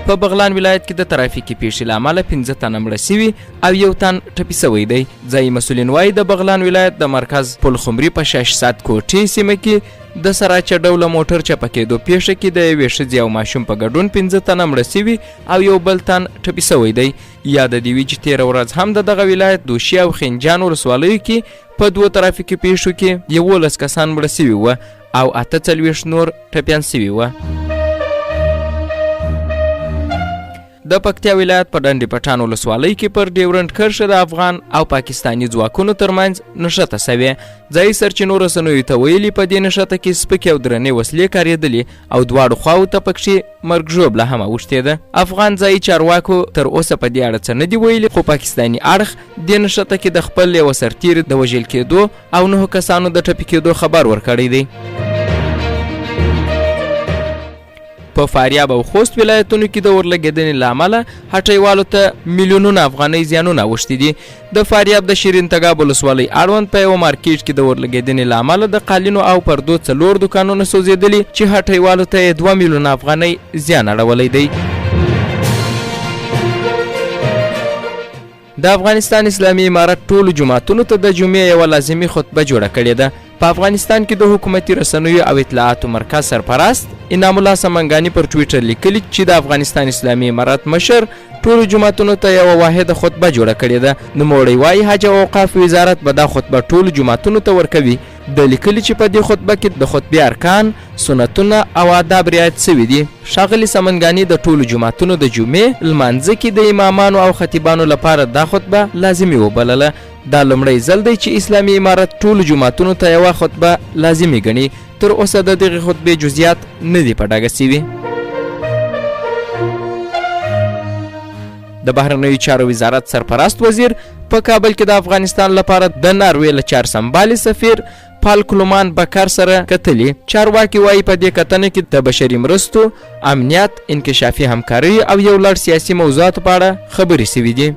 په بغلان ولایت کې د ترافیکي پیښې له امله 15 تنه مړه سوي او 1 تن ټپي سوی دی. ځایي مسؤلین وایي د بغلان ولایت د مرکز پل خمري په 600 کوټې سیمه کې د سراچه ډوله موټر چپه کېدو پیښه کې د یوې ښځې او ماشوم په ګډون 15 تنه مړه سوي او 1 بل تن ټپي سوی دی. یاد دې وي چې تېره ورځ هم د دغه ولایت دوشي او خنجان ولسوالیو کې په 2 ترافیکي پیښو کې 11 کسان مړه سوي وه او 48 نور ټپیان سوي وه. د پکتیا ولایت په ډنډ پټان ولسوالۍ کې پر ډیورنډ کرښه د افغان او پاکستاني ځواکونو ترمنځ نښته سوې. ځایي سرچینو رسنیو ته ویلي په دې نښته کې سپکې او درنې وسلې کارېدلې او دواړو خواو ته پکښې مرګ ژوبله هم اوښتېده. افغان ځایي چارواکو تر اوسه په دې اړه څه نه دي ویلي، خو پاکستاني اړخ دې نښته کې د خپل یوه سرتیري د وژل کېدو او 9 کسانو د ټپي کېدو خبر ورکړی دی. په فاریاب او خوست ولایتونو کې د اورلګېدنې له امله هټیوالو ته میلیونونه افغانۍ زیانونه اوښتي دي. د فاریاب د شیرین تګاب ولسوالۍ اړوند په یوه مارکیټ کې د اورلګېدنې له امله د قالینو او پردو 4 دوکانونه سوځېدلي چې هټیوالو ته یې 2 میلیونه افغانۍ زیان اړولی دی. د افغانستان اسلامي امارت ټولو جوماتونو ته د جمعې یوه لازمي خطبه جوړه کړې ده. په افغانستان کې د حکومتي رسنیو او اطلاعاتو مرکز سرپرست انعام الله سمنګاني پر ټویټر لیکلي چې د افغانستان اسلامي امارت مشر ټولو جوماتونو ته یوه واحده خطبه جوړه کړې ده. نوموړی وایي حج او اوقاف وزارت به دا خطبه ټولو جوماتونو ته ورکوي. د لیکلي چې په دې خطبه کې د خطبې ارکان، سنتونه او آداب رعایت سوي دي. ښاغلي سمنګاني د ټولو جوماتونو د جمعې لمانځه کې د امامانو او خطیبانو لپاره دا خطبه لازمي وبلله. دا لومړی ځل دی چې اسلامي امارت ټولو جوماتونو ته یوه خطبه لازمي ګڼي. تر اوسه د دغې خطبې جزئیات نه دي په ډاګه سوي. د بهرنیو چارو وزارت سرپرست وزیر په کابل کې د افغانستان لپاره د ناروې له چارسمبالي سفیر پال کلومان بکر سره کتلي. چارواکي وایي په دې کتنه کې د بشري مرستو، امنیت، انکشافي همکارۍ او یو لړ سیاسي موضوعاتو په اړه خبرې سوي دي.